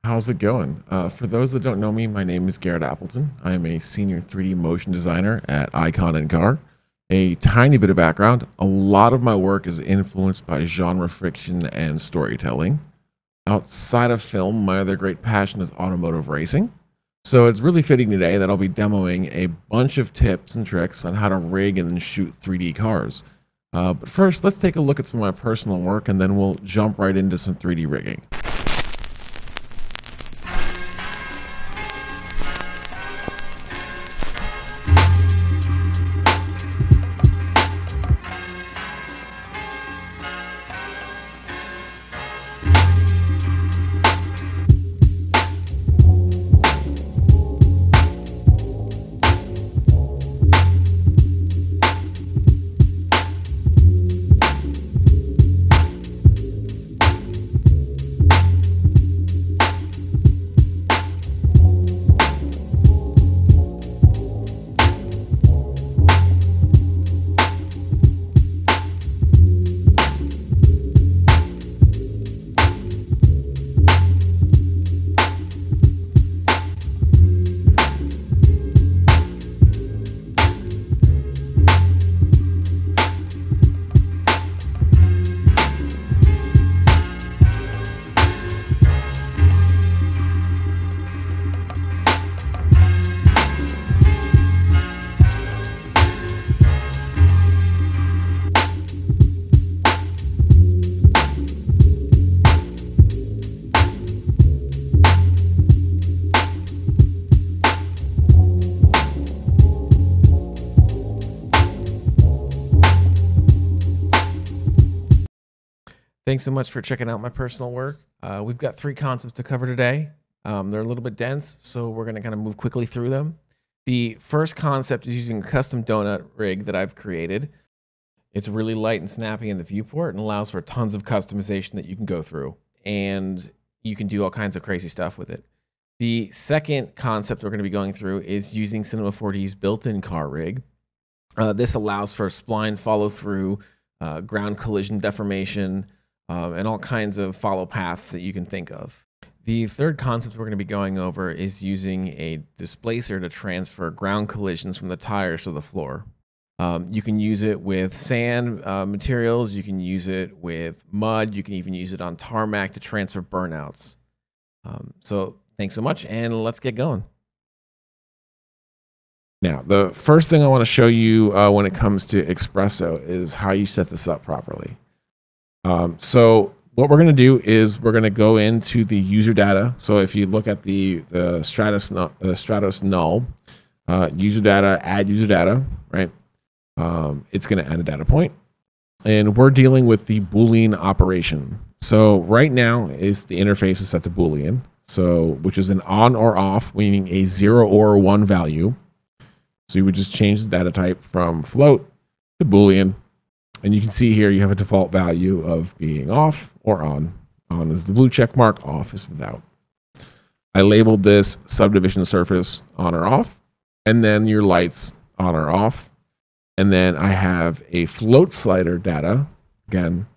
How's it going? For those that don't know me, my name is Garrett Appleton. I am a senior 3D motion designer at Icon and Car. A tiny bit of background, a lot of my work is influenced by genre fiction and storytelling. Outside of film, my other great passion is automotive racing. So it's really fitting today that I'll be demoing a bunch of tips and tricks on how to rig and shoot 3D cars. But first, let's take a look at some of my personal work and then we'll jump right into some 3D rigging. Thanks so much for checking out my personal work. We've got 3 concepts to cover today. They're a little bit dense, so we're going to kind of move quickly through them. The first concept is using a custom donut rig that I've created. It's really light and snappy in the viewport and allows for tons of customization that you can go through. And you can do all kinds of crazy stuff with it. The second concept we're going to be going through is using Cinema 4D's built-in car rig. This allows for spline follow-through, ground collision deformation, and all kinds of follow paths that you can think of. The third concept we're going to be going over is using a displacer to transfer ground collisions from the tires to the floor. You can use it with sand materials, you can use it with mud, you can even use it on tarmac to transfer burnouts. So thanks so much, and let's get going. Now, the first thing I want to show you when it comes to Xpresso is how you set this up properly. So what we're going to do is we're going to go into the user data. So if you look at the Stratos null, user data, add user data, right? It's going to add a data point. And we're dealing with the Boolean operation. So right now is the interface is set to Boolean, so which is an on or off, meaning a 0 or 1 value. So you would just change the data type from float to Boolean. And you can see here you have a default value of being off or on. On is the blue check mark, off is without. I labeled this subdivision surface on or off, and then your lights on or off. And then I have a float slider data. Again,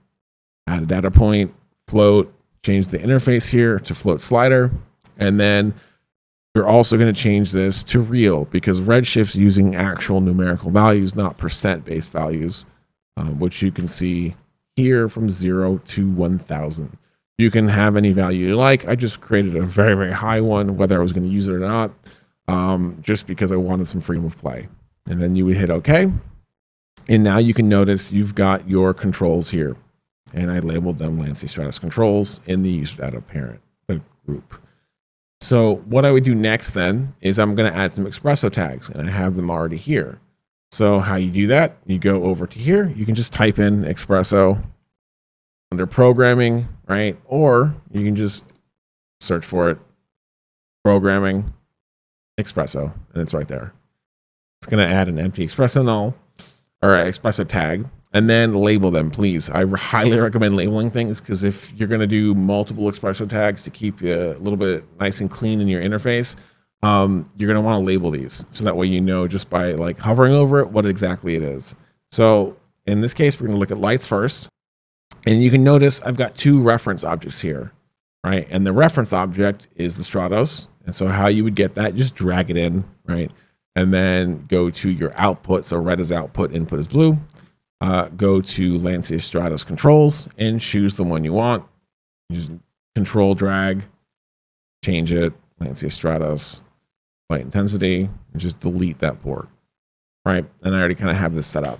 add a data point, float, change the interface here to float slider. And then you're also going to change this to real because Redshift's using actual numerical values, not percent-based values. Which you can see here from 0 to 1000. You can have any value you like. I just created a very, very high one, whether I was going to use it or not, just because I wanted some freedom of play. And then you would hit OK. And now you can notice you've got your controls here. And I labeled them Lancy Stratos controls in the user data parent group. So what I would do next then is I'm going to add some Xpresso tags, and I have them already here. So how you do that, you go over to here, you can just type in Xpresso under programming, right? Or you can just search for it, programming, Xpresso, and it's right there. It's going to add an empty Xpresso null or Xpresso tag, and then label them, please. I highly recommend labeling things because if you're going to do multiple Xpresso tags to keep you a little bit nice and clean in your interface, you're going to want to label these so that way you know just by like hovering over it what exactly it is. So in this case, we're going to look at lights first, and you can notice I've got 2 reference objects here. right? And the reference object is the Stratos. And so how you would get that, just drag it in, right? And then go to your output. So red is output, input is blue. Go to Lancia Stratos controls and choose the one you want. Use control drag, change it, Lancia Stratos, light intensity, and just delete that port, right? And I already kind of have this set up.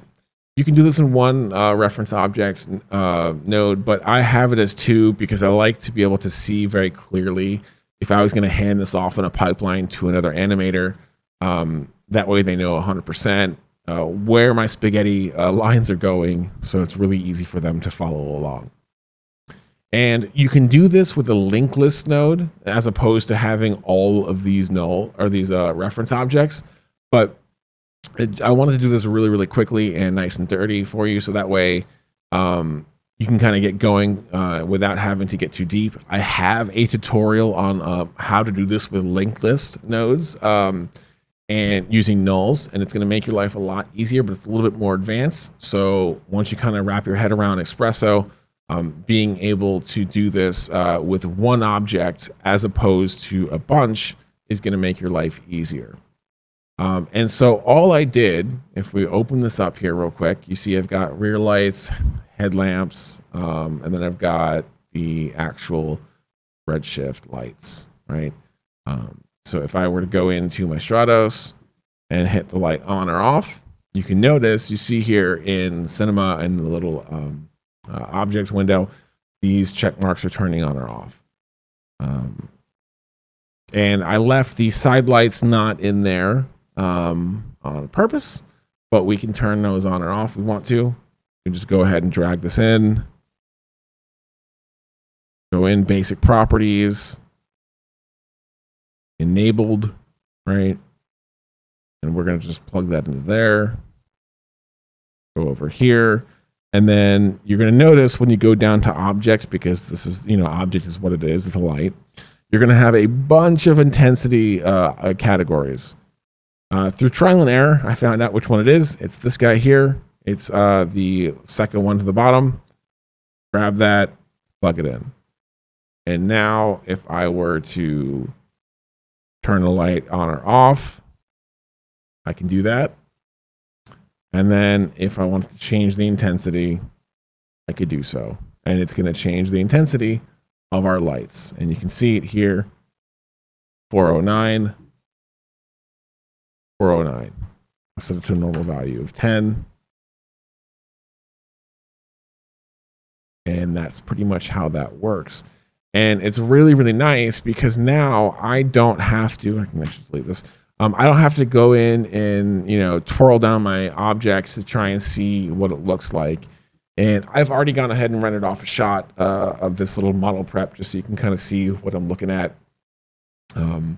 You can do this in one reference object node, but I have it as two because I like to be able to see very clearly if I was going to hand this off in a pipeline to another animator. That way they know 100% where my spaghetti lines are going, so it's really easy for them to follow along. And you can do this with a linked list node as opposed to having all of these null or these reference objects. But I wanted to do this really, really quickly and nice and dirty for you, so that way you can kind of get going without having to get too deep. I have a tutorial on how to do this with linked list nodes and using nulls, and it's going to make your life a lot easier, but it's a little bit more advanced. So once you kind of wrap your head around Xpresso, being able to do this with one object as opposed to a bunch is going to make your life easier. And so all I did, if we open this up here real quick, you see I've got rear lights, headlamps, and then I've got the actual redshift lights, right? So if I were to go into my Stratos and hit the light on or off, you can notice, you see here in Cinema in the little object window, these check marks are turning on or off. And I left the side lights not in there on purpose, but we can turn those on or off if we want to. We just go ahead and drag this in. Go in basic properties, enabled, right? And we're going to just plug that into there. Go over here. And then you're going to notice when you go down to object, because this is, object is what it is, it's a light. You're going to have a bunch of intensity categories. Through trial and error, I found out which one it is. It's this guy here. It's the second one to the bottom. Grab that, plug it in. And now if I were to turn the light on or off, I can do that. And then if I wanted to change the intensity, I could do so. And it's going to change the intensity of our lights. And you can see it here, 409, 409. I set it to a normal value of 10. And that's pretty much how that works. And it's really, really nice because now I don't have to, I can actually delete this. I don't have to go in and, twirl down my objects to try and see what it looks like. And I've already gone ahead and rendered off a shot of this little model prep just so you can kind of see what I'm looking at. And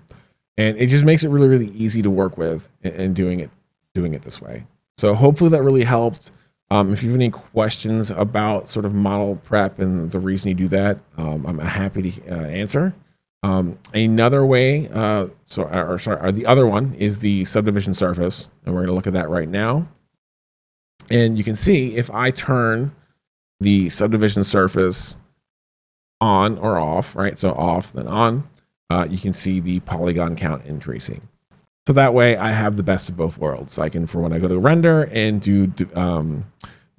it just makes it really, really easy to work with and doing it this way. So hopefully that really helped. If you have any questions about sort of model prep and the reason you do that, I'm happy to answer. Another way, the other one is the subdivision surface, and we're going to look at that right now. And you can see if I turn the subdivision surface on or off, right? So off, then on, you can see the polygon count increasing. So that way I have the best of both worlds. I can, for when I go to render and do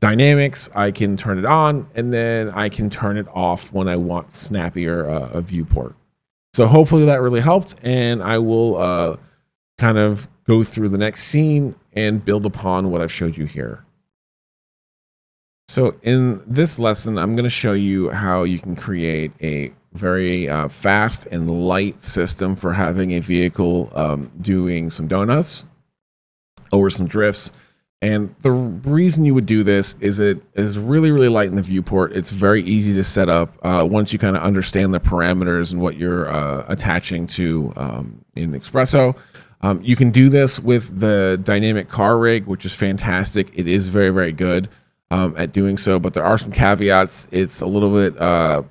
dynamics, I can turn it on, and then I can turn it off when I want snappier a viewport. So hopefully that really helped, and I will kind of go through the next scene and build upon what I've showed you here. So in this lesson, I'm going to show you how you can create a very fast and light system for having a vehicle doing some donuts or some drifts. And the reason you would do this is it is really, really light in the viewport. It's very easy to set up once you kind of understand the parameters and what you're attaching to in Xpresso. You can do this with the dynamic car rig, which is fantastic. It is very, very good at doing so, but there are some caveats. It's a little bit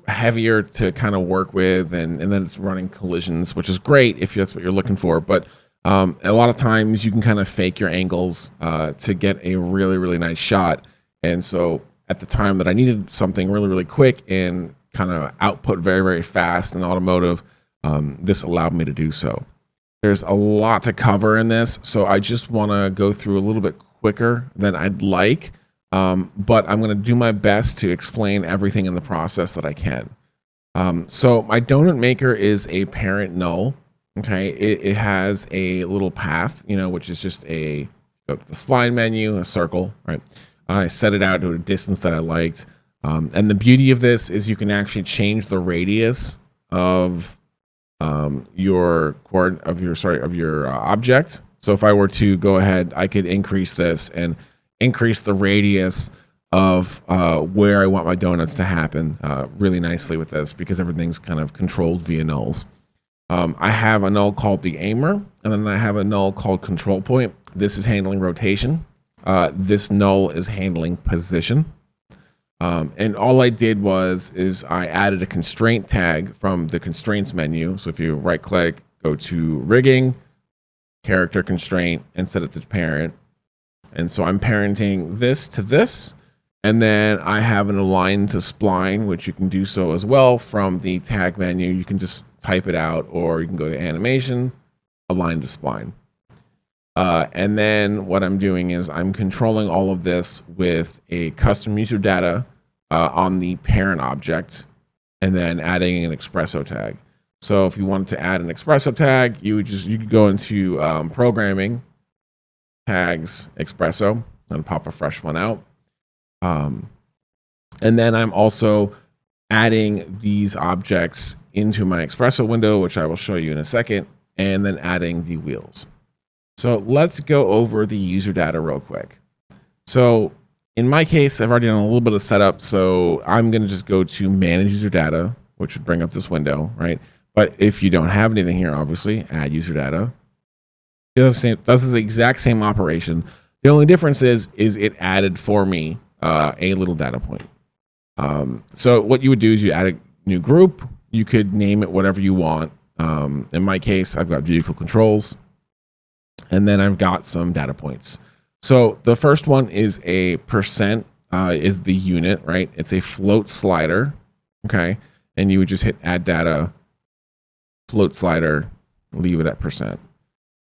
heavier to kind of work with, and then it's running collisions, which is great if that's what you're looking for. But a lot of times you can kind of fake your angles to get a really, really nice shot. And so at the time that I needed something really, really quick and kind of output very, very fast in automotive, this allowed me to do so. There's a lot to cover in this, so I just want to go through a little bit quicker than I'd like, but I'm going to do my best to explain everything in the process that I can. So my donut maker is a parent null. Okay, it has a little path, you know, which is just go to the spline menu, a circle, right? I set it out to a distance that I liked, and the beauty of this is you can actually change the radius of your object. So if I were to go ahead, I could increase this and increase the radius of where I want my donuts to happen really nicely with this, because everything's kind of controlled via nulls. I have a null called the aimer, and then I have a null called control point. This is handling rotation. This null is handling position. And all I did is I added a constraint tag from the constraints menu. So if you right click, go to rigging, character constraint, and set it to parent. And so I'm parenting this to this. And then I have an align to spline, which you can do so as well from the tag menu. You can just type it out, or you can go to animation, align to spline. And then what I'm doing is I'm controlling all of this with a custom user data on the parent object, and then adding an Xpresso tag. So if you wanted to add an Xpresso tag, you could go into programming, tags, Xpresso, and pop a fresh one out. And then I'm also adding these objects into my Xpresso window, which I will show you in a second, and then adding the wheels. So let's go over the user data real quick. So in my case, I've already done a little bit of setup, so I'm going to just go to manage user data, which would bring up this window, right? But if you don't have anything here, obviously, add user data. It does the exact same operation. The only difference is it added for me a little data point. So what you would do is you add a new group. You could name it whatever you want. In my case, I've got vehicle controls, and then I've got some data points. So the first one is a percent, is the unit, right? It's a float slider, okay? And you would just hit add data, float slider, leave it at percent.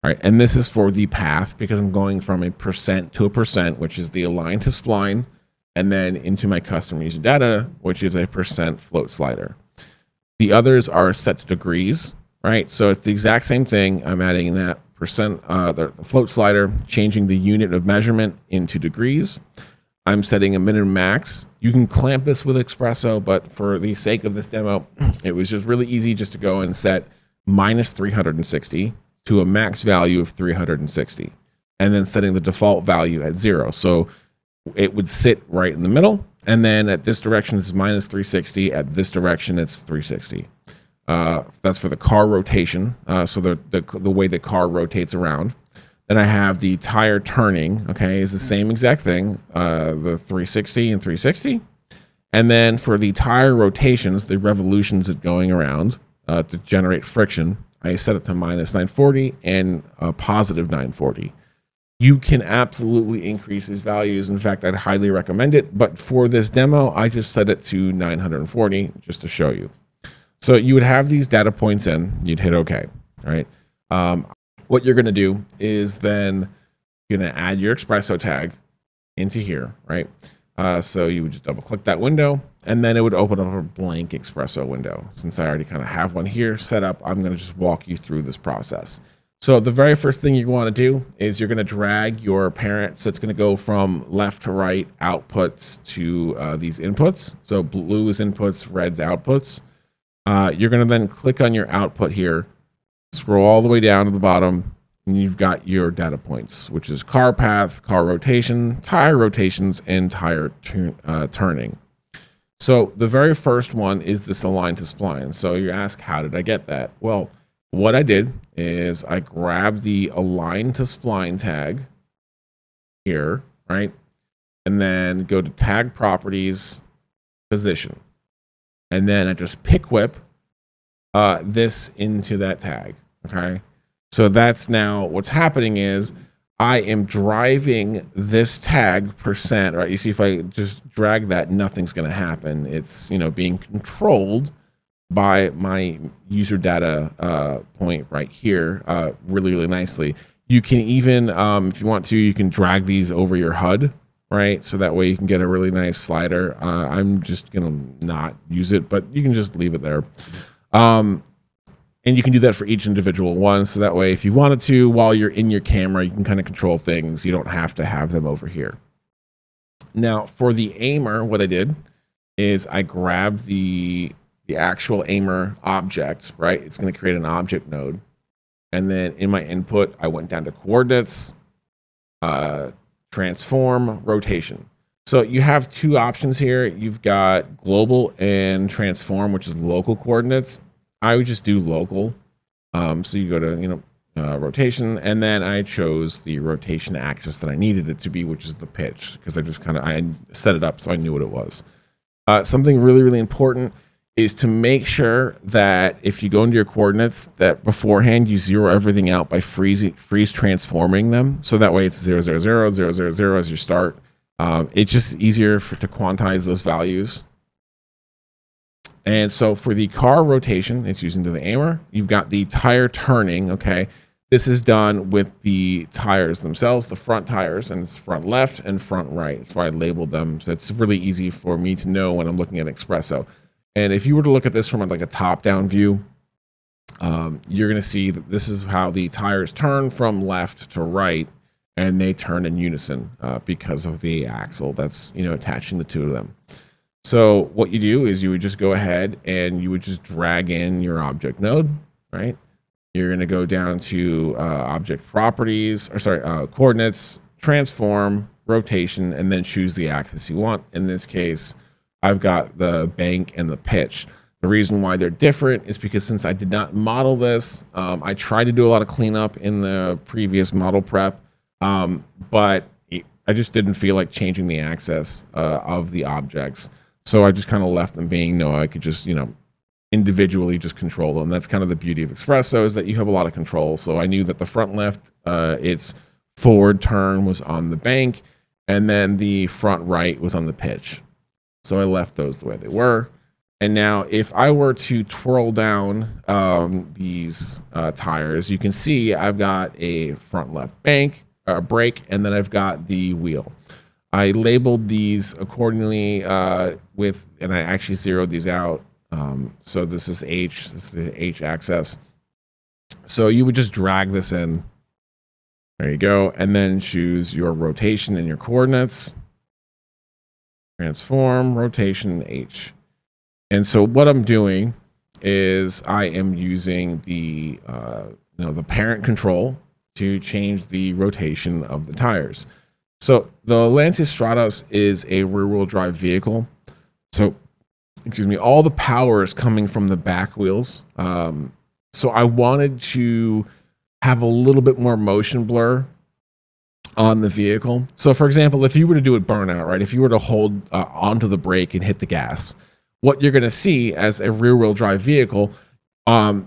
All right, and this is for the path, because I'm going from a percent to a percent, which is the align to spline, and then into my custom user data, which is a percent float slider. The others are set to degrees, right? So it's the exact same thing. I'm adding that percent, the float slider, changing the unit of measurement into degrees. I'm setting a min and max. You can clamp this with Xpresso, but for the sake of this demo, it was just really easy just to go and set minus 360 to a max value of 360, and then setting the default value at 0. So it would sit right in the middle, and then at this direction it's minus 360, at this direction it's 360. That's for the car rotation, so the way the car rotates around. Then I have the tire turning, okay, is the same exact thing, the 360 and 360. And then for the tire rotations, the revolutions of going around to generate friction, I set it to minus 940 and positive 940. You can absolutely increase these values. In fact, I'd highly recommend it. But for this demo, I just set it to 940 just to show you. So you would have these data points in, you'd hit OK, right? What you're going to do is then you're going to add your Xpresso tag into here, right? So you would just double click that window, and then it would open up a blank Xpresso window. Since I already kind of have one here set up, I'm going to just walk you through this process. So the very first thing you want to do is you're going to drag your parent. So it's going to go from left to right outputs to these inputs. So blue is inputs, red's outputs. You're going to then click on your output here, scroll all the way down to the bottom, and you've got your data points, which is car path, car rotation, tire rotations, and tire turning. So the very first one is this align to spline. So you ask, how did I get that? Well, what I did is I grabbed the align to spline tag here, right? And then go to tag properties, position. And then I just pick whip this into that tag, okay? So that's now what's happening is I am driving this tag %, right? You see, if I just drag that, nothing's going to happen. It's, you know, being controlled by my user data point right here really, really nicely. You can even, if you want to, you can drag these over your HUD, right? So that way you can get a really nice slider. I'm just going to not use it, but you can just leave it there. And you can do that for each individual one. So that way, if you wanted to, while you're in your camera, you can kind of control things. You don't have to have them over here. Now, for the aimer, what I did is I grabbed the actual aimer object, right? It's going to create an object node. And then in my input, I went down to coordinates, transform, rotation. So you have two options here. You've got global and transform, which is local coordinates. I would just do local. So you go to, rotation, and then I chose the rotation axis that I needed it to be, which is the pitch, because I set it up so I knew what it was. Something really, really important is to make sure that if you go into your coordinates, that beforehand you zero everything out by freeze transforming them. So that way it's 0, 0, 0, 0, 0, 0 as you start. It's just easier to quantize those values. And so for the car rotation, it's using the aimer. You've got the tire turning, okay? This is done with the tires themselves, the front tires, and it's front left and front right. That's why I labeled them. So it's really easy for me to know when I'm looking at Xpresso. And if you were to look at this from like a top-down view, you're going to see that this is how the tires turn from left to right, and they turn in unison because of the axle that's, attaching the two of them. So what you do is you would just go ahead and you would just drag in your object node, right? You're going to go down to object properties, coordinates, transform, rotation, and then choose the axis you want. In this case, I've got the bank and the pitch. The reason why they're different is because since I did not model this, I tried to do a lot of cleanup in the previous model prep, but I just didn't feel like changing the axis of the objects. So I just kind of left them being, I could just, individually just control them. That's kind of the beauty of Xpresso, is that you have a lot of control. So I knew that the front left, its forward turn was on the bank, and then the front right was on the pitch. So I left those the way they were. And now if I were to twirl down these tires, you can see I've got a front left brake, and then I've got the wheel. I labeled these accordingly and I actually zeroed these out. So this is H, this is the H axis. So you would just drag this in. There you go. And then choose your rotation and your coordinates. Transform, rotation, H. And so what I'm doing is I am using the parent control to change the rotation of the tires. So the Lancia Stratos is a rear-wheel drive vehicle. So, all the power is coming from the back wheels. So I wanted to have a little bit more motion blur on the vehicle. So for example, if you were to do a burnout, right? If you were to hold onto the brake and hit the gas, what you're going to see as a rear-wheel drive vehicle,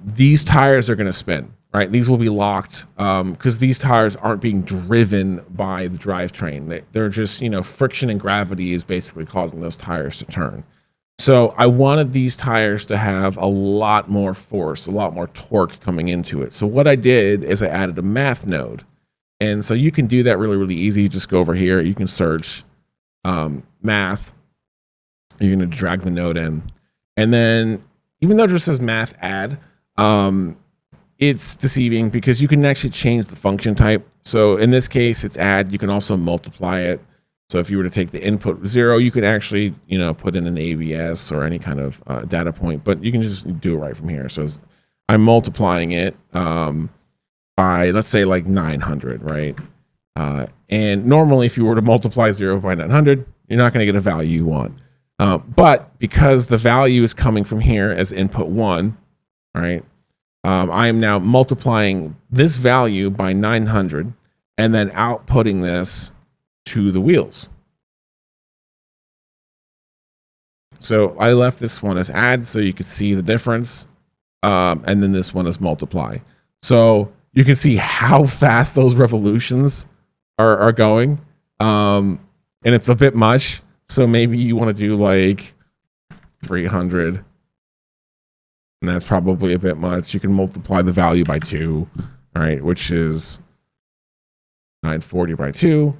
these tires are going to spin. Right, these will be locked because these tires aren't being driven by the drivetrain. They're just, friction and gravity is basically causing those tires to turn. So I wanted these tires to have a lot more force, a lot more torque coming into it. So what I did is I added a math node. And so you can do that really, really easy. You just go over here. You can search math. You're going to drag the node in. And then even though it just says math add, it's deceiving because you can actually change the function type. So in this case, it's add. You can also multiply it. So if you were to take the input 0, you could actually, put in an ABS or any kind of data point, but you can just do it right from here. So I'm multiplying it by, let's say, like 900, right? And normally, if you were to multiply 0 by 900, you're not going to get a value you want. But because the value is coming from here as input 1, right? I am now multiplying this value by 900 and then outputting this to the wheels. So I left this one as add so you could see the difference. And then this one is multiply. So you can see how fast those revolutions are going. And it's a bit much. So maybe you want to do like 300. And that's probably a bit much. You can multiply the value by 2, right? Which is 940 by 2.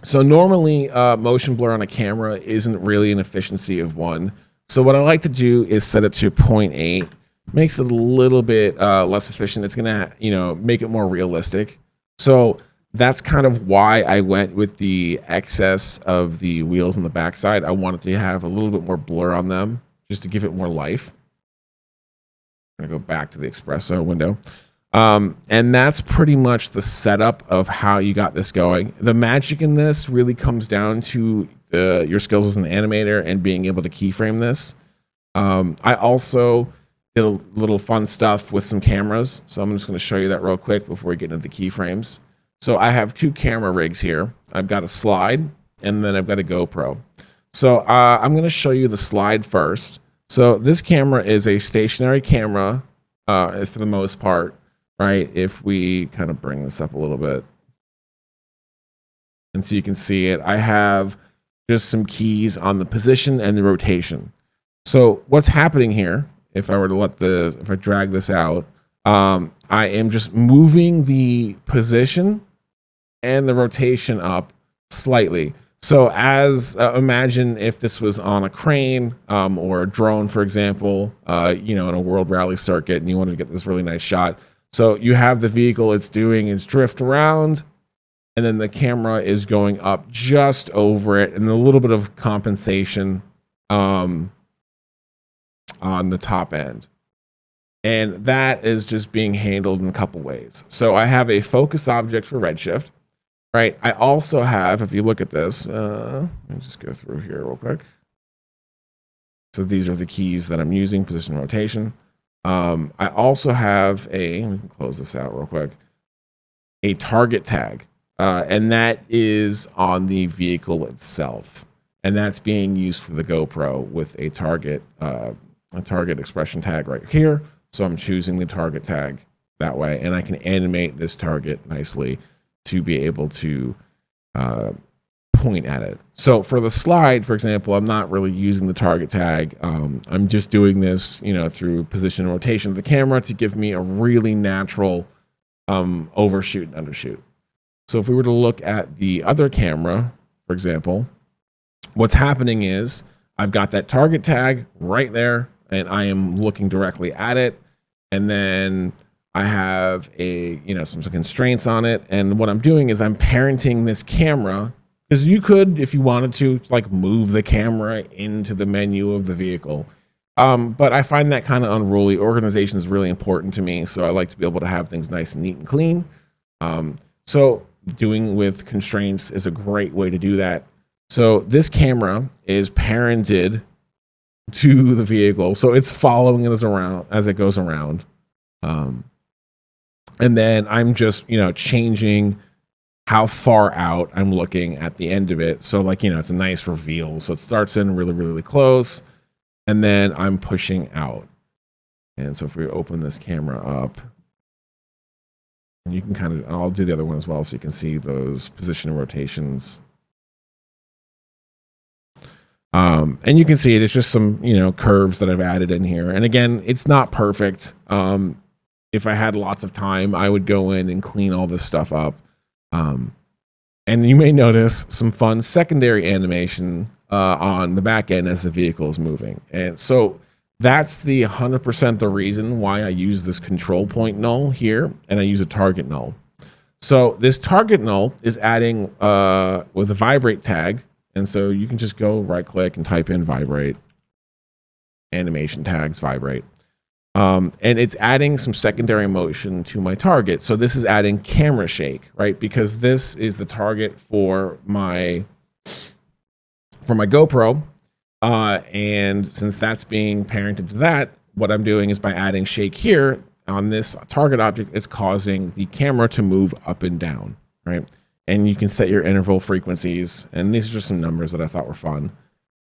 So normally motion blur on a camera isn't really an efficiency of 1. So what I like to do is set it to 0.8. Makes it a little bit less efficient. It's gonna, make it more realistic. So that's kind of why I went with the excess of the wheels on the backside. I wanted to have a little bit more blur on them, just to give it more life. I'm gonna go back to the Xpresso window. And that's pretty much the setup of how you got this going. The magic in this really comes down to your skills as an animator and being able to keyframe this. I also did a little fun stuff with some cameras. So I'm just going to show you that real quick before we get into the keyframes. So I have 2 camera rigs here. I've got a slide and then I've got a GoPro. So I'm going to show you the slide first. So this camera is a stationary camera for the most part, right? If we kind of bring this up a little bit. And so you can see it. I have just some keys on the position and the rotation. So what's happening here, if I were to if I drag this out, I am just moving the position and the rotation up slightly. So as imagine if this was on a crane or a drone, for example, in a world rally circuit, and you wanted to get this really nice shot. So you have the vehicle, it's doing its drift around, and then the camera is going up just over it, and a little bit of compensation on the top end. And that is just being handled in a couple ways. So I have a focus object for redshift, right? I also have, if you look at this, let me just go through here real quick. So these are the keys that I'm using, position, rotation. I also have let me close this out real quick, a target tag. And that is on the vehicle itself. And that's being used for the GoPro with a target expression tag right here. So I'm choosing the target tag that way, and I can animate this target nicely to be able to point at it. So for the slide, for example, I'm not really using the target tag. I'm just doing this, through position and rotation of the camera to give me a really natural overshoot and undershoot. So if we were to look at the other camera, for example, what's happening is I've got that target tag right there, and I am looking directly at it. And then I have some constraints on it. And what I'm doing is I'm parenting this camera, because you could, if you wanted to, like move the camera into the menu of the vehicle. But I find that kind of unruly. Organization is really important to me. So I like to be able to have things nice and neat and clean. So doing with constraints is a great way to do that. So this camera is parented to the vehicle, so it's following it around as it goes around, and then I'm just changing how far out I'm looking at the end of it. So it's a nice reveal. So it starts in really, really close, and then I'm pushing out. And so if we open this camera up, and you can I'll do the other one as well, so you can see those position and rotations. And you can see it's just some, curves that I've added in here. And again, it's not perfect. If I had lots of time, I would go in and clean all this stuff up. And you may notice some fun secondary animation on the back end as the vehicle is moving. And so that's the 100% the reason why I use this control point null here, and I use a target null. So this target null is adding with a vibrate tag. And so you can just go right click and type in vibrate, animation tags, vibrate. And it's adding some secondary motion to my target. So this is adding camera shake, right? Because this is the target for my GoPro. And since that's being parented to that, what I'm doing is by adding shake here on this target object, it's causing the camera to move up and down, right? And you can set your interval frequencies. And these are just some numbers that I thought were fun.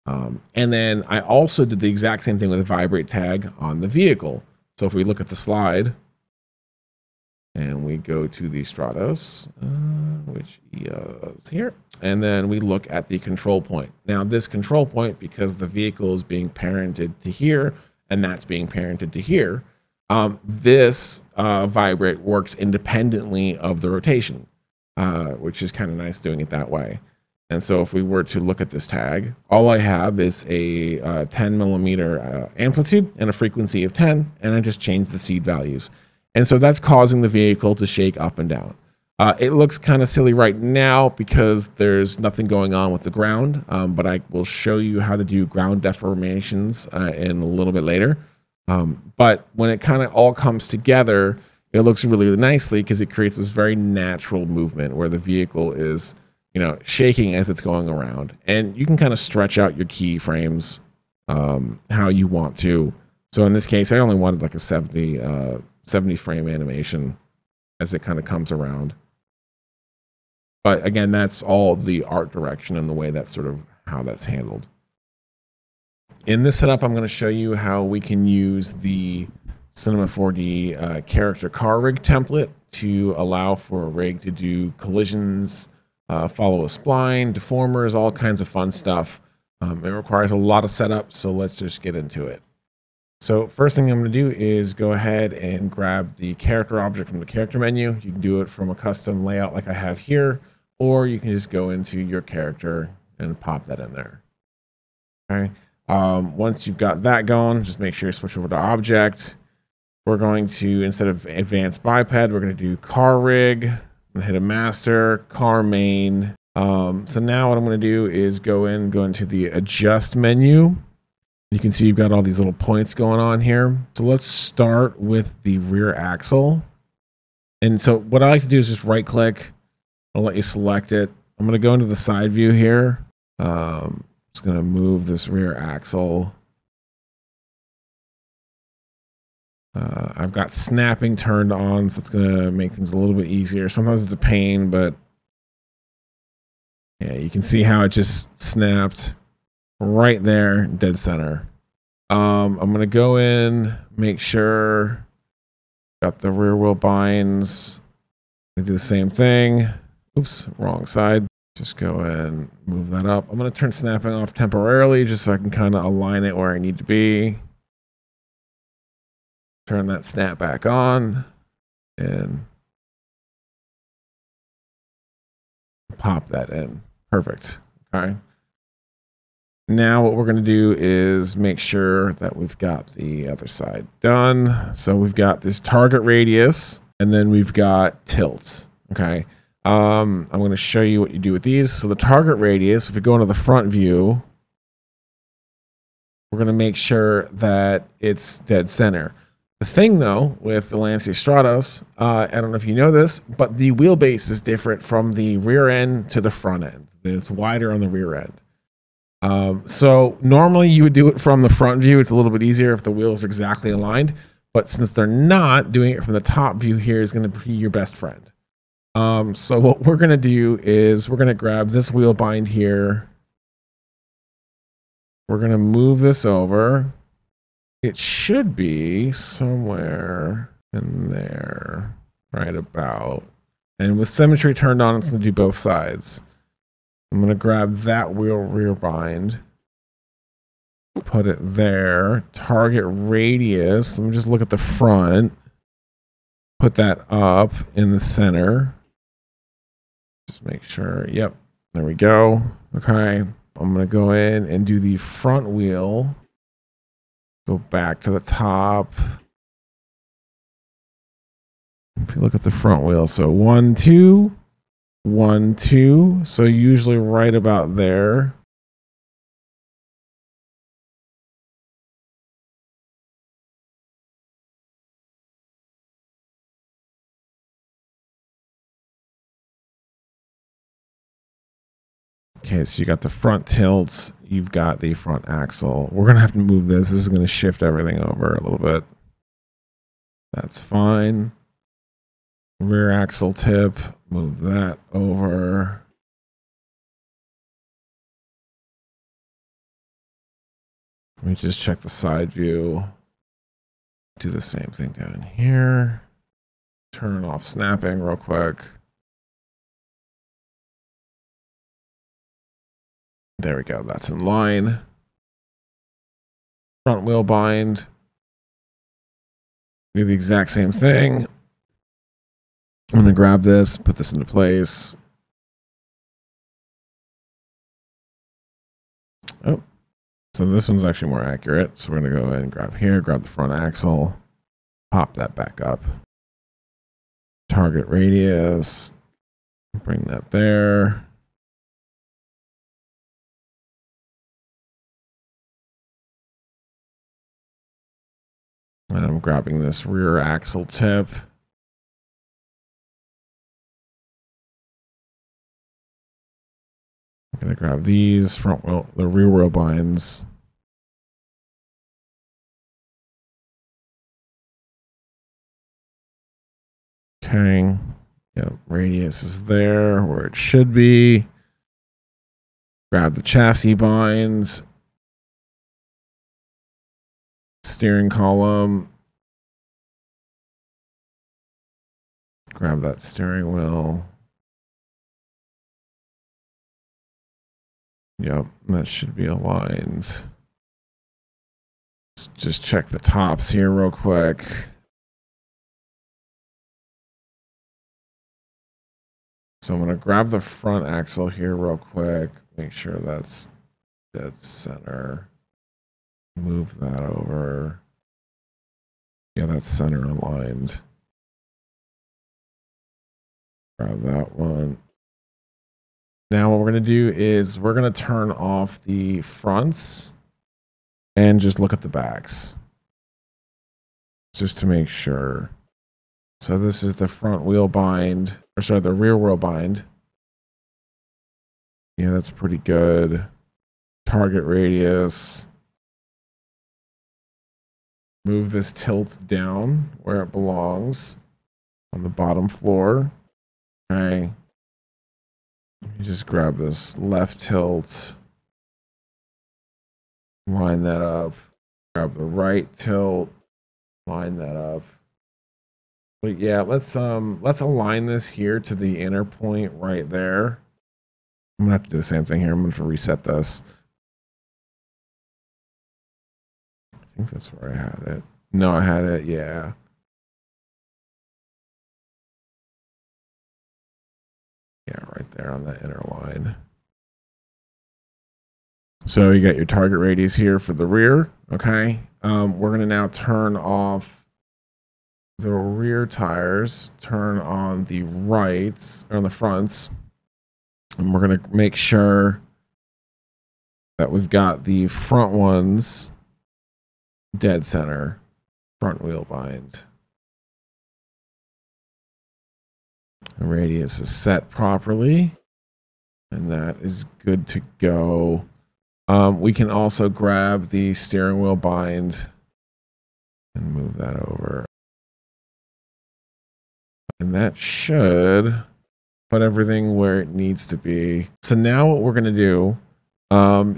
And then I also did the exact same thing with a vibrate tag on the vehicle. So if we look at the slide, and we go to the Stratos, which is here. And then we look at the control point. Now this control point, because the vehicle is being parented to here, and that's being parented to here, this vibrate works independently of the rotation, which is kind of nice doing it that way. And so if we were to look at this tag, all I have is a 10 millimeter amplitude and a frequency of 10, and I just change the seed values. And so that's causing the vehicle to shake up and down. It looks kind of silly right now because there's nothing going on with the ground, but I will show you how to do ground deformations in a little bit later. But when it kind of all comes together, it looks really nicely because it creates this very natural movement where the vehicle is, you know, shaking as it's going around. And you can kind of stretch out your keyframes how you want to. So in this case, I only wanted like a 70 frame animation as it kind of comes around. But again, that's all the art direction and the way that's sort of how that's handled. In this setup, I'm going to show you how we can use the Cinema 4D character car rig template to allow for a rig to do collisions, follow a spline, deformers, all kinds of fun stuff. It requires a lot of setup, so let's just get into it. So first thing I'm going to do is go ahead and grab the character object from the character menu. You can do it from a custom layout like I have here, or you can just go into your character and pop that in there. Okay. Once you've got that going, just make sure you switch over to object. We're going to, instead of advanced biped, we're going to do car rig and hit a master, car main. So now what I'm going to do is go into the adjust menu. You can see you've got all these little points going on here. So let's start with the rear axle. And so what I like to do is just right click. I'll let you select it. I'm going to go into the side view here. Just going to move this rear axle. I've got snapping turned on, so it's going to make things a little bit easier. Sometimes it's a pain, but yeah, you can see how it just snapped right there, dead center. I'm going to go in, make sure got the rear wheel binds. I'm going to do the same thing. Oops, wrong side. Just go and move that up. I'm going to turn snapping off temporarily just so I can kind of align it where I need to be. Turn that snap back on and pop that in. Perfect. Okay. Now what we're going to do is make sure that we've got the other side done. So we've got this target radius and then we've got tilts. Okay. I'm going to show you what you do with these. So the target radius, if we go into the front view, we're going to make sure that it's dead center. The thing though, with the Lancia Stratos, I don't know if you know this, but the wheelbase is different from the rear end to the front end. It's wider on the rear end. So normally you would do it from the front view. It's a little bit easier if the wheels are exactly aligned, but since they're not, doing it from the top view here is going to be your best friend. So what we're going to do is we're going to grab this wheel bind here. We're going to move this over. It should be somewhere in there, right about. And with symmetry turned on, it's going to do both sides. I'm going to grab that wheel rear bind, put it there. Target radius, let me just look at the front. Put that up in the center. Just make sure, yep, there we go. Okay, I'm going to go in and do the front wheel. Go back to the top. If you look at the front wheel, so 1, 2, 1, 2. So usually right about there. Okay, so you got the front tilts, you've got the front axle. We're going to have to move this. This is going to shift everything over a little bit. That's fine. Rear axle tip, move that over. Let me just check the side view. Do the same thing down here. Turn off snapping real quick. There we go. That's in line. Front wheel bind. Do the exact same thing. I'm going to grab this, put this into place. Oh, so this one's actually more accurate. So we're going to go ahead and grab here, grab the front axle, pop that back up. Target radius, bring that there. And I'm grabbing this rear axle tip. I'm going to grab these the rear wheel binds. Okay. Yep, radius is there where it should be. Grab the chassis binds. Steering column. Grab that steering wheel. Yep, that should be aligned. Let's just check the tops here real quick. So I'm going to grab the front axle here real quick. Make sure that's dead center. Move that over. Yeah, that's center aligned. Grab that one. Now what we're going to do is we're going to turn off the fronts and just look at the backs. Just to make sure. So this is the front wheel bind, or sorry, the rear wheel bind. Yeah, that's pretty good. Target radius. Move this tilt down where it belongs on the bottom floor. Okay. You just grab this left tilt. Line that up. Grab the right tilt. Line that up. But yeah, let's align this here to the inner point right there. I'm gonna have to do the same thing here. I'm gonna have to reset this. I think that's where I had it. No, I had it, yeah. Yeah, right there on that inner line. So you got your target radius here for the rear, okay? We're gonna now turn off the rear tires, turn on the rights, or on the fronts, and we're going to make sure that we've got the front ones dead center, front wheel bind. The radius is set properly, and that is good to go. We can also grab the steering wheel bind and move that over. And that should put everything where it needs to be. So now what we're going to do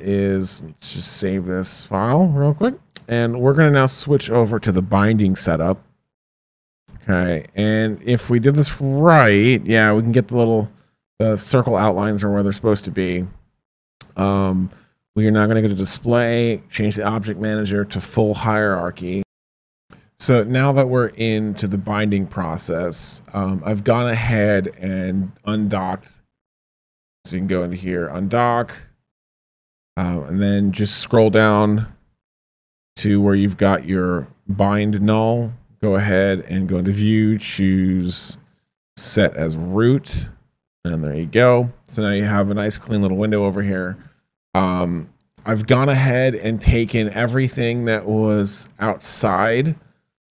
is let's just save this file real quick. And we're going to now switch over to the binding setup. Okay. And if we did this right, yeah, we can get the little circle outlines are where they're supposed to be. We are now going to go to display, change the object manager to full hierarchy. So now that we're into the binding process, I've gone ahead and undocked. So you can go into here, undock, and then just scroll down to where you've got your bind null. Go ahead and go into view, choose set as root, and there you go. So now you have a nice clean little window over here. I've gone ahead and taken everything that was outside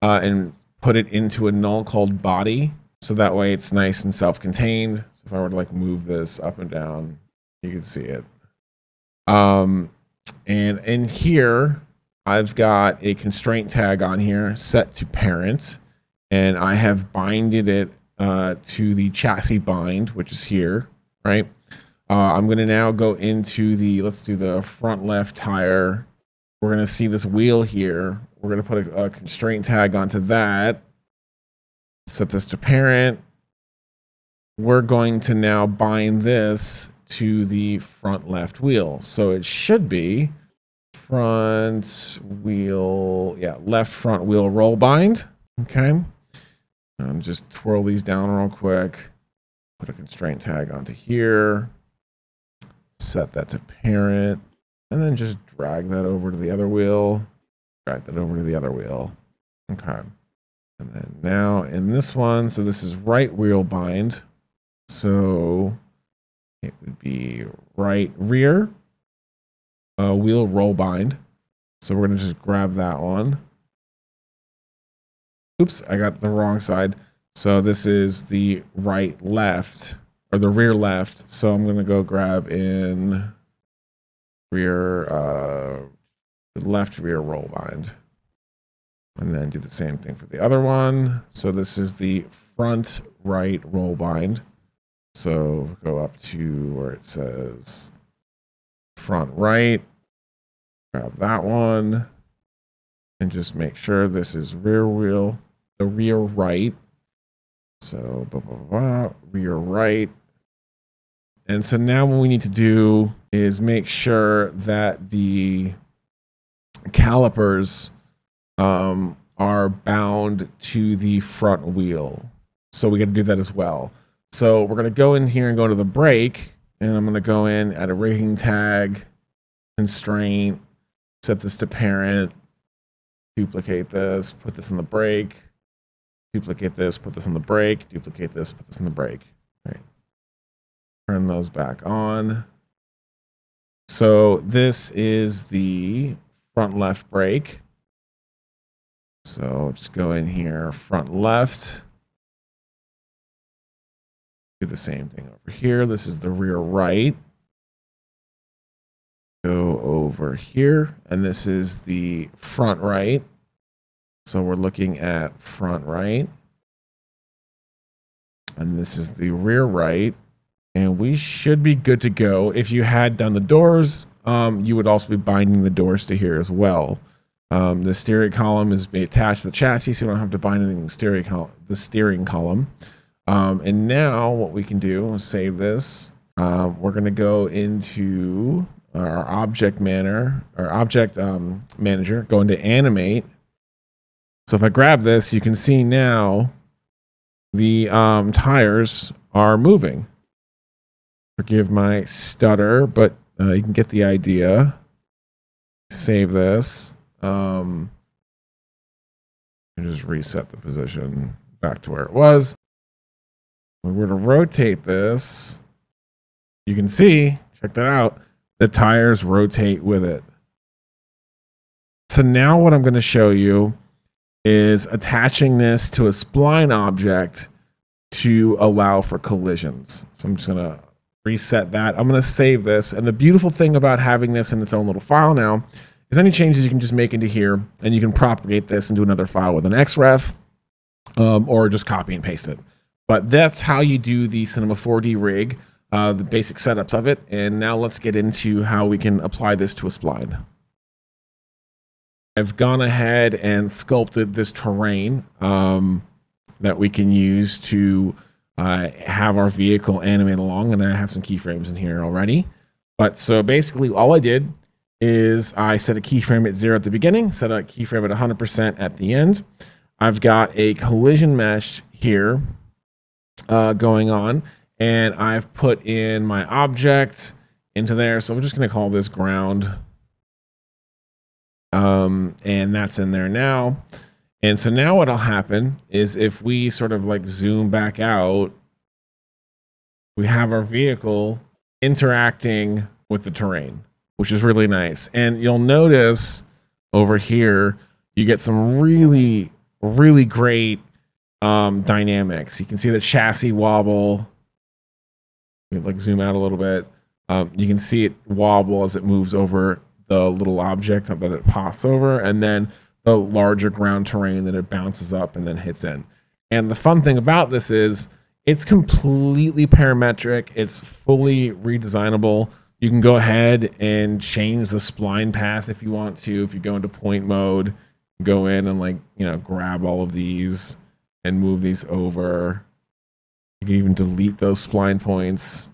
and put it into a null called body. So that way it's nice and self-contained. So if I were to like move this up and down, you can see it. And in here, I've got a constraint tag on here set to parent, and I have binded it to the chassis bind, which is here, right? I'm going to now go into let's do the front left tire. We're going to see this wheel here. We're going to put a constraint tag onto that. Set this to parent. We're going to now bind this to the front left wheel. So it should be front wheel, yeah, left front wheel roll bind. Okay. Just twirl these down real quick. Put a constraint tag onto here. Set that to parent. And then just drag that over to the other wheel. Drag that over to the other wheel. Okay. And then now in this one, so this is right wheel bind. So it would be right rear wheel roll bind. So we're going to just grab that one. Oops, I got the wrong side. So this is the right left, or the rear left. So I'm going to go grab in rear, left rear roll bind. And then do the same thing for the other one. So this is the front right roll bind. So go up to where it says front right, grab that one, and just make sure this is rear wheel, the rear right. So rear right. And so now what we need to do is make sure that the calipers are bound to the front wheel. So we got to do that as well. So we're going to go in here and go to the brake, and I'm going to go in at a rigging tag, constraint, set this to parent, duplicate this, put this in the brake, duplicate this, put this in the brake, duplicate this, put this in the brake. All right. Turn those back on. So this is the front left brake. So just go in here, front left. Do the same thing over here. This is the rear right. Go over here, and this is the front right. So we're looking at front right. And this is the rear right. And we should be good to go. If you had done the doors, you would also be binding the doors to here as well. The steering column is attached to the chassis, so you don't have to bind anything to the steering column. And now what we can do is save this. We're going to go into our object manager, go into animate. So if I grab this, you can see now the tires are moving. Forgive my stutter, but you can get the idea. Save this. And just reset the position back to where it was. If we were to rotate this, you can see, check that out, the tires rotate with it. So now what I'm going to show you is attaching this to a spline object to allow for collisions. So I'm just going to reset that. I'm going to save this. And the beautiful thing about having this in its own little file now is any changes you can just make into here, and you can propagate this into another file with an XREF, or just copy and paste it. But that's how you do the Cinema 4D rig, the basic setups of it. And now let's get into how we can apply this to a spline. I've gone ahead and sculpted this terrain that we can use to have our vehicle animate along, and I have some keyframes in here already. But so basically all I did is I set a keyframe at 0 at the beginning, set a keyframe at 100% at the end. I've got a collision mesh here going on, and I've put in my object into there. So I'm just going to call this ground. And that's in there now. And so now what'll happen is if we sort of like zoom back out, we have our vehicle interacting with the terrain, which is really nice. And you'll notice over here, you get some really, really great dynamics. You can see the chassis wobble. Let me like zoom out a little bit. You can see it wobble as it moves over the little object that it pops over, and then the larger ground terrain that it bounces up and then hits in. And the fun thing about this is it's completely parametric. It's fully redesignable. You can go ahead and change the spline path if you want to. If you go into point mode, go in and like, you know, grab all of these and move these over. You can even delete those spline points.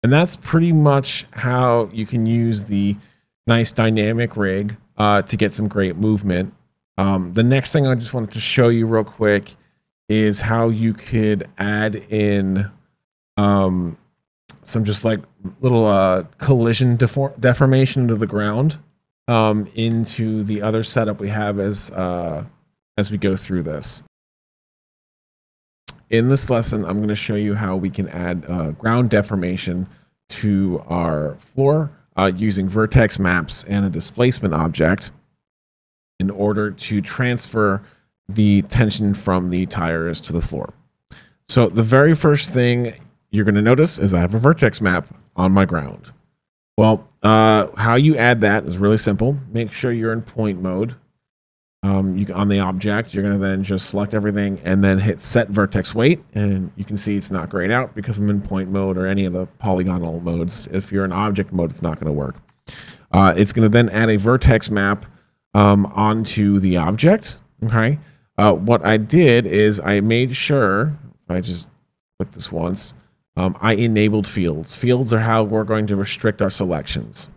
And that's pretty much how you can use the nice dynamic rig to get some great movement. The next thing I just wanted to show you real quick is how you could add in some just like little collision deformation to the ground into the other setup we have as we go through this. In this lesson, I'm going to show you how we can add ground deformation to our floor using vertex maps and a displacement object in order to transfer the tension from the tires to the floor. So the very first thing you're going to notice is I have a vertex map on my ground. Well, how you add that is really simple. Make sure you're in point mode. On the object, you're going to then just select everything and then hit set vertex weight. And you can see it's not grayed out because I'm in point mode or any of the polygonal modes. If you're in object mode, it's not going to work. It's going to then add a vertex map onto the object. Okay. What I did is I made sure, if I just click this once, I enabled fields. Fields are how we're going to restrict our selections.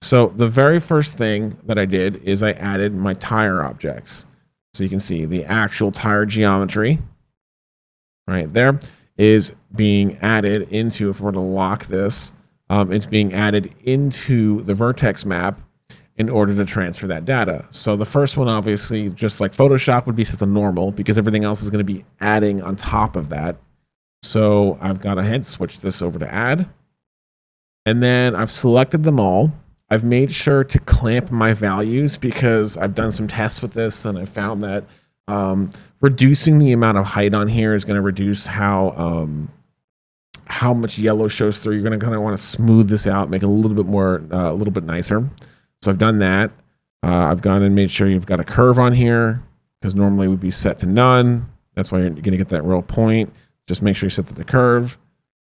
So the very first thing that I did is I added my tire objects. So you can see the actual tire geometry right there is being added into, if we're to lock this, it's being added into the vertex map in order to transfer that data. So the first one, obviously, just like Photoshop, would be set to normal because everything else is going to be adding on top of that. So I've got ahead, switch this over to add. And then I've selected them all. I've made sure to clamp my values because I've done some tests with this and I found that reducing the amount of height on here is going to reduce how much yellow shows through. You're going to kind of want to smooth this out, make it a little bit more, a little bit nicer. So I've done that. I've gone and made sure you've got a curve on here because normally it would be set to none. That's why you're going to get that real point. Just make sure you set the curve.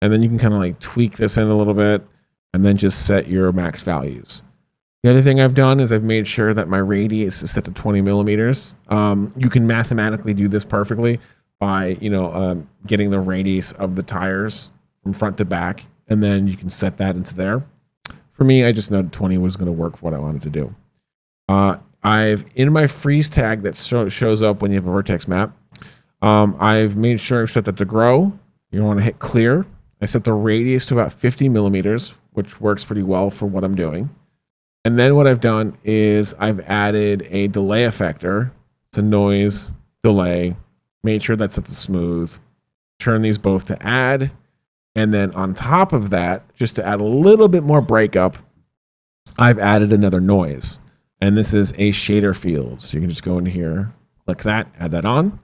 And then you can kind of like tweak this in a little bit and then just set your max values. The other thing I've done is I've made sure that my radius is set to 20 millimeters. You can mathematically do this perfectly by, getting the radius of the tires from front to back, and then you can set that into there. For me, I just know 20 was going to work for what I wanted to do. I've, in my freeze tag that shows up when you have a vertex map, I've made sure I've set that to grow. You want to hit clear. I set the radius to about 50 millimeters, which works pretty well for what I'm doing. And then what I've done is I've added a delay effector to noise, delay, made sure that's set to smooth, turn these both to add. And then on top of that, just to add a little bit more breakup, I've added another noise. And this is a shader field. So you can just go into here, click that, add that on.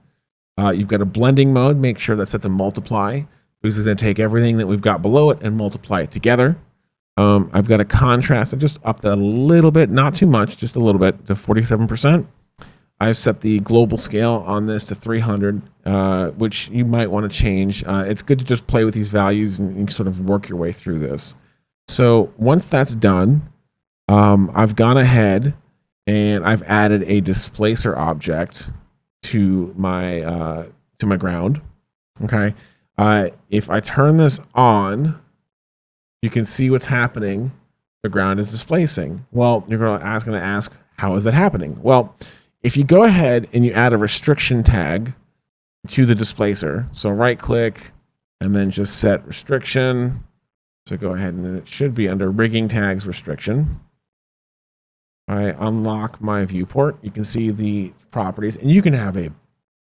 You've got a blending mode, make sure that's set to multiply. Because it's going to take everything that we've got below it and multiply it together. I've got a contrast. I just upped that a little bit, not too much, just a little bit, to 47%. I've set the global scale on this to 300, which you might want to change. It's good to just play with these values and sort of work your way through this. So once that's done, I've gone ahead and I've added a displacer object to my ground. Okay. If I turn this on, you can see what's happening. The ground is displacing. Well, you're going to ask, how is that happening? Well, if you go ahead and you add a restriction tag to the displacer, so right click and then just set restriction. So go ahead and it should be under rigging tags restriction. I unlock my viewport. You can see the properties and you can have a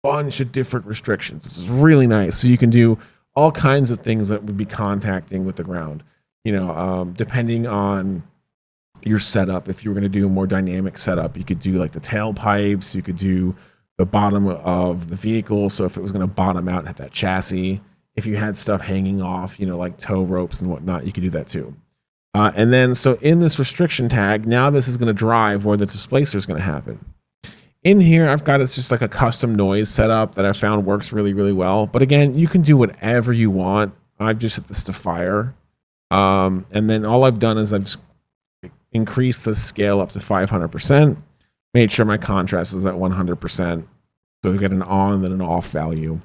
bunch of different restrictions. This is really nice. So you can do all kinds of things that would be contacting with the ground. Depending on your setup, if you were going to do a more dynamic setup, you could do like the tailpipes, you could do the bottom of the vehicle. So if it was going to bottom out at that chassis, if you had stuff hanging off, like tow ropes and whatnot, you could do that too. And then, so in this restriction tag, now this is going to drive where the displacer is going to happen. In here, I've got it's just like a custom noise setup that I found works really, really well. But again, you can do whatever you want. I've just set this to fire. And then all I've done is I've increased the scale up to 500%, made sure my contrast is at 100%. So we get an on and then an off value.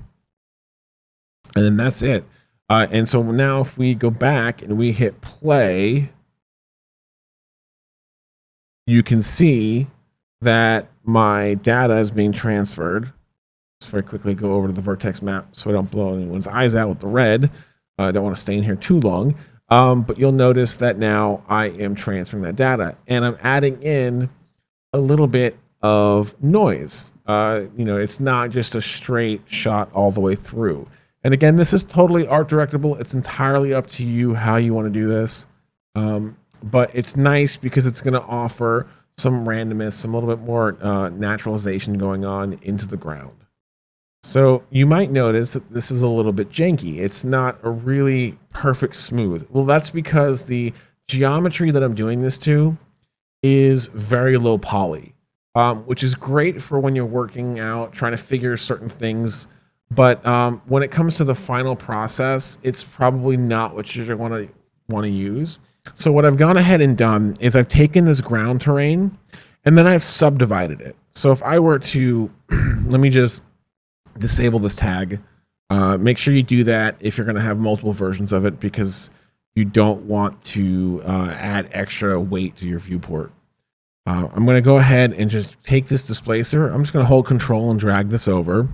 And then that's it. And so now if we go back and we hit play, you can see that my data is being transferred. Let's very quickly go over to the vertex map so I don't blow anyone's eyes out with the red. I don't want to stay in here too long. But you'll notice that now I am transferring that data and I'm adding in a little bit of noise. It's not just a straight shot all the way through. And again, this is totally art directable. It's entirely up to you how you want to do this. But it's nice because it's going to offer some randomness, some little bit more naturalization going on into the ground. So you might notice that this is a little bit janky. It's not a really perfect smooth. Well, that's because the geometry that I'm doing this to is very low poly, which is great for when you're working out, trying to figure certain things. But when it comes to the final process, it's probably not what you're going to want to use. So what I've gone ahead and done is I've taken this ground terrain and then I've subdivided it. So if I were to, let me just disable this tag. Make sure you do that if you're going to have multiple versions of it, because you don't want to add extra weight to your viewport. I'm going to go ahead and just take this displacer. I'm just going to hold control and drag this over.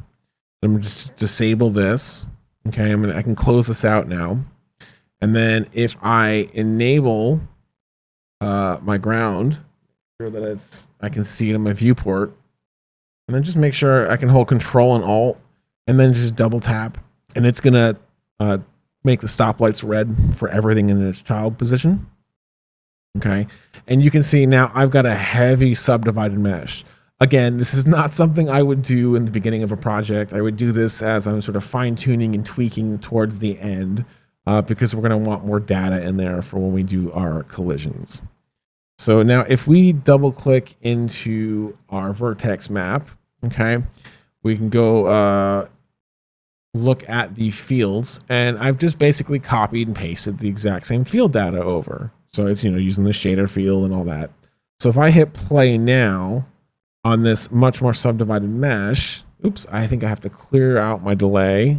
I'm going to just disable this. Okay, I can close this out now. And then if I enable my ground, sure that I can see it in my viewport, and then just make sure I can hold control and alt, and then just double tap, and it's gonna make the stoplights red for everything in its child position. Okay, and you can see now I've got a heavy subdivided mesh. Again, this is not something I would do in the beginning of a project. I would do this as I'm sort of fine-tuning and tweaking towards the end, because we're going to want more data in there for when we do our collisions. So now if we double click into our vertex map, okay, we can go look at the fields, and I've just basically copied and pasted the exact same field data over. So it's, using the shader field and all that. So if I hit play now on this much more subdivided mesh, oops, I think I have to clear out my delay.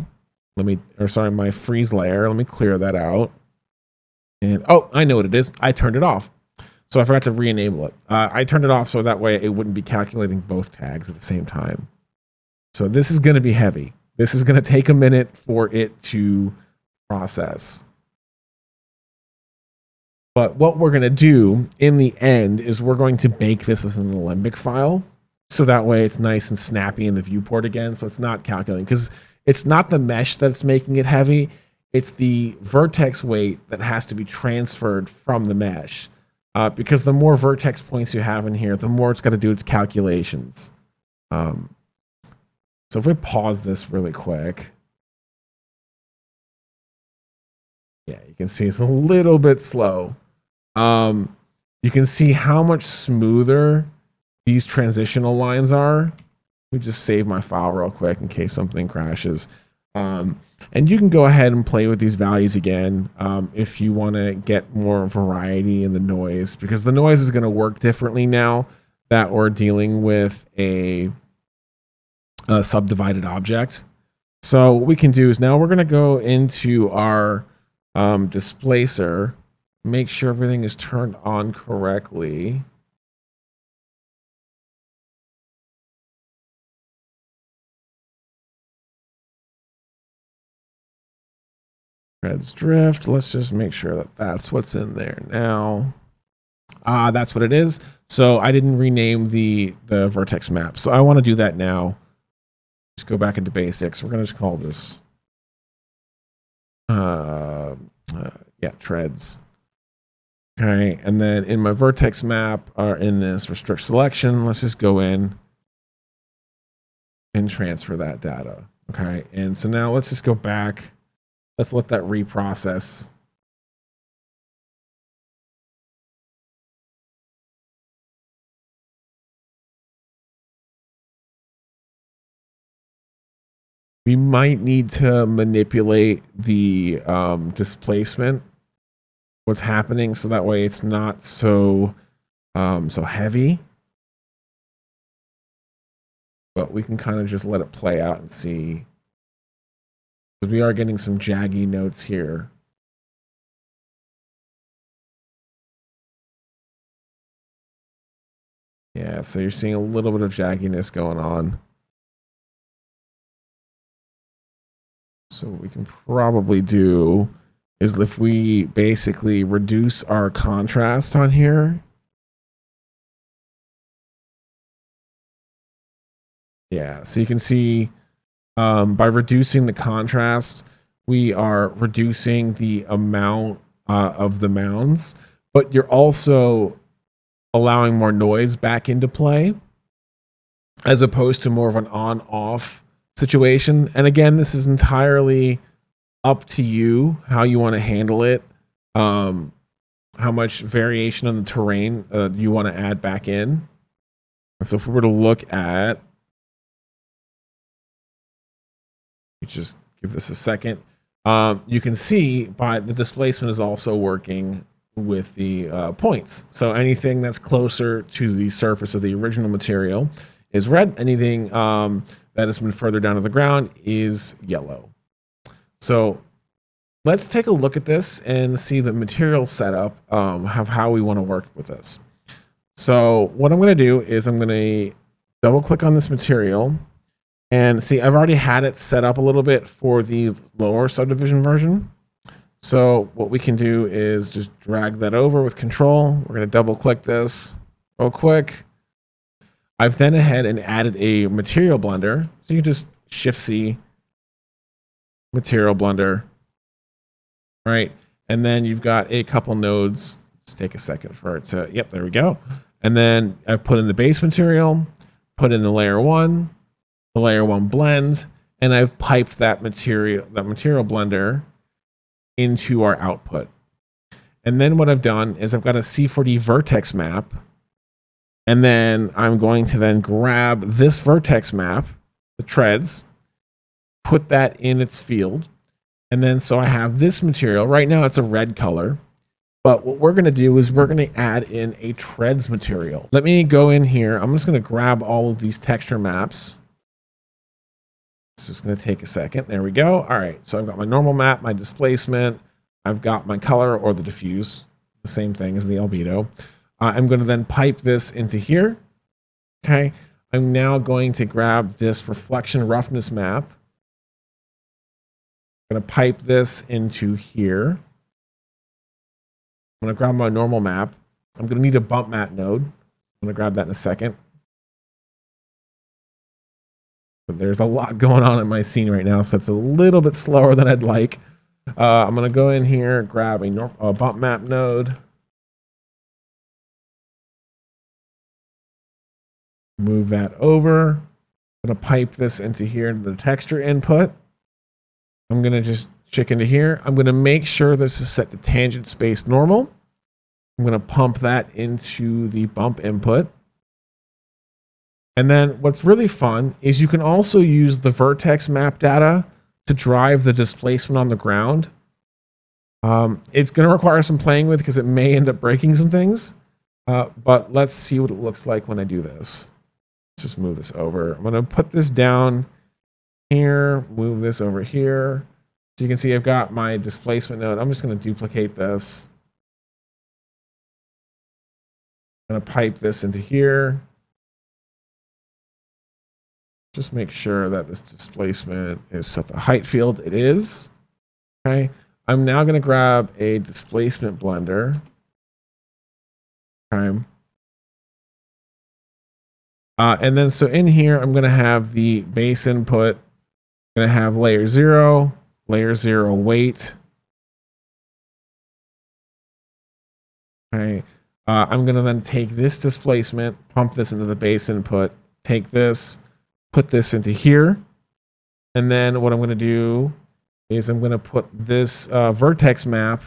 My freeze layer. Let me clear that out. And oh, I know what it is. I turned it off. So I forgot to re-enable it. I turned it off so that way it wouldn't be calculating both tags at the same time. So this is going to be heavy. This is going to take a minute for it to process. But what we're going to do in the end is we're going to bake this as an Alembic file. So that way it's nice and snappy in the viewport again. So it's not calculating, because it's not the mesh that's making it heavy. It's the vertex weight that has to be transferred from the mesh. Because the more vertex points you have in here, the more it's got to do its calculations. So if we pause this really quick. Yeah, you can see it's a little bit slow. You can see how much smoother these transitional lines are. Let me just save my file real quick in case something crashes. And you can go ahead and play with these values again if you want to get more variety in the noise, because the noise is going to work differently now that we're dealing with a subdivided object. So what we can do is now we're going to go into our displacer, make sure everything is turned on correctly. Threads drift. Let's just make sure that that's what's in there now. That's what it is. So I didn't rename the vertex map. So I want to do that now. Just go back into basics. We're going to just call this treads. Okay, and then in my vertex map, or in this restrict selection, let's just go in and transfer that data. Okay, and so now let's just go back. Let's let that reprocess. We might need to manipulate the displacement, what's happening, so that way it's not so heavy. But but we can kind of just let it play out and see. Because we are getting some jaggy notes here. Yeah, so you're seeing a little bit of jagginess going on. So what we can probably do is if we basically reduce our contrast on here. Yeah, so you can see by reducing the contrast, we are reducing the amount of the mounds, but you're also allowing more noise back into play as opposed to more of an on-off situation. And again, this is entirely up to you how you want to handle it, how much variation on the terrain you want to add back in. And so if we were to look at, just give this a second, you can see by the displacement is also working with the points. So anything that's closer to the surface of the original material is red. Anything that has been further down to the ground is yellow. So let's take a look at this and see the material setup of how we want to work with this. So what I'm going to do is I'm going to double click on this material and see, I've already had it set up a little bit for the lower subdivision version. So what we can do is just drag that over with control. We're going to double click this real quick. I've then ahead and added a material blender. So you can just Shift C, material blender, right? And then you've got a couple nodes. Just take a second for it to, yep, there we go. And then I've put in the base material, put in the layer 1, the layer 1 blend, and I've piped that material blender into our output. And then what I've done is I've got a C4D vertex map, and then I'm going to then grab this vertex map, the treads, put that in its field, and then so I have this material. Right now it's a red color, but what we're going to do is we're going to add in a treads material. Let me go in here. I'm just going to grab all of these texture maps. It's just going to take a second. There we go. All right. So I've got my normal map, my displacement. I've got my color or the diffuse, the same thing as the albedo. I'm going to then pipe this into here. Okay. I'm now going to grab this reflection roughness map. I'm going to pipe this into here. I'm going to grab my normal map. I'm going to need a bump mat node. I'm going to grab that in a second. But there's a lot going on in my scene right now, so it's a little bit slower than I'd like. I'm going to go in here, grab a bump map node. Move that over. I'm going to pipe this into here into the texture input. I'm going to just check into here. I'm going to make sure this is set to tangent space normal. I'm going to pump that into the bump input. And then what's really fun is you can also use the vertex map data to drive the displacement on the ground. It's going to require some playing with because it may end up breaking some things. But let's see what it looks like when I do this. Let's just move this over. I'm going to put this down here, move this over here. So you can see I've got my displacement node. I'm just going to duplicate this. I'm going to pipe this into here. Just make sure that this displacement is set to height field. It is. Okay. I'm now going to grab a displacement blender. Okay. And then so in here, I'm going to have the base input. I'm going to have layer 0 weight. Okay. I'm going to then take this displacement, pump this into the base input, take this, put this into here. And then what I'm going to do is I'm going to put this vertex map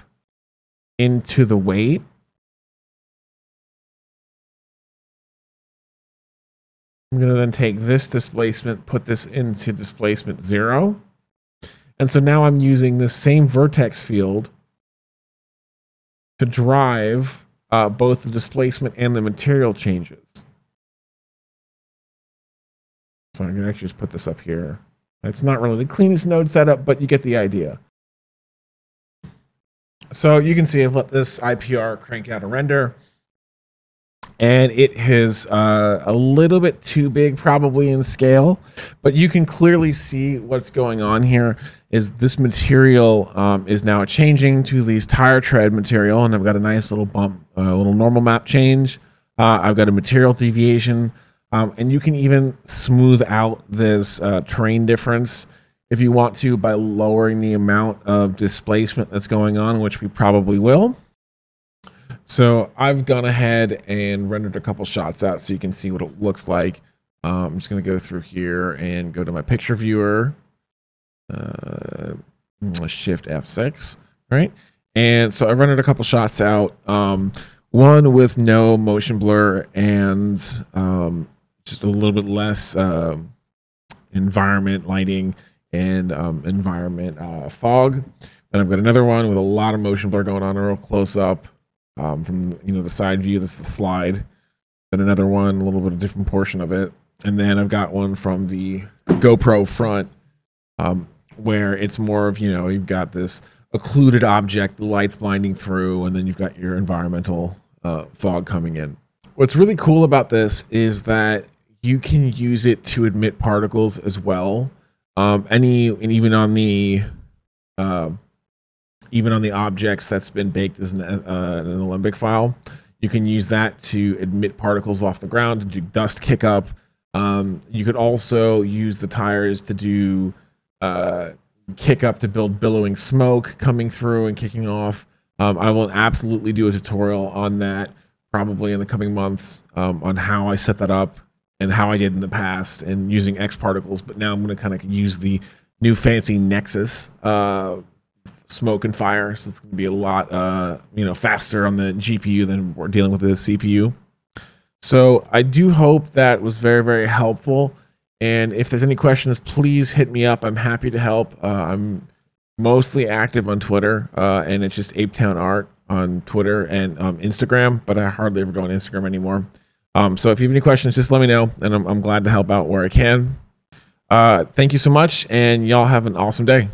into the weight. I'm going to then take this displacement, put this into displacement 0. And so now I'm using this same vertex field to drive both the displacement and the material changes. So I'm gonna actually just put this up here. It's not really the cleanest node setup, but you get the idea. So you can see I've let this IPR crank out a render, and it is a little bit too big probably in scale, but you can clearly see what's going on here is this material is now changing to these tire tread material, and I've got a nice little bump, a little normal map change. I've got a material deviation, and you can even smooth out this terrain difference if you want to by lowering the amount of displacement that's going on, which we probably will. So I've gone ahead and rendered a couple shots out so you can see what it looks like. I'm just going to go through here and go to my picture viewer. Shift F6, right? And so I rendered a couple shots out. One with no motion blur and just a little bit less environment lighting and environment fog. Then I've got another one with a lot of motion blur going on, a real close up from the side view. That's the slide. Then another one, a little bit of different portion of it, and then I've got one from the GoPro front where it's more of you've got this occluded object, the light's blinding through, and then you've got your environmental fog coming in. What's really cool about this is that you can use it to emit particles as well. And even on the objects that's been baked as an Alembic file, you can use that to emit particles off the ground, to do dust kick up. You could also use the tires to do kick up to build billowing smoke coming through and kicking off. I will absolutely do a tutorial on that probably in the coming months on how I set that up and how I did in the past and using X particles. But now I'm going to kind of use the new fancy Nexus smoke and fire, so it's going to be a lot faster on the GPU than we're dealing with the CPU. So I do hope that was very, very helpful. And if there's any questions, please hit me up. I'm happy to help. I'm mostly active on Twitter, and it's just Apetown Art on Twitter and Instagram, but I hardly ever go on Instagram anymore. So if you have any questions, just let me know, and I'm glad to help out where I can. Thank you so much, and y'all have an awesome day.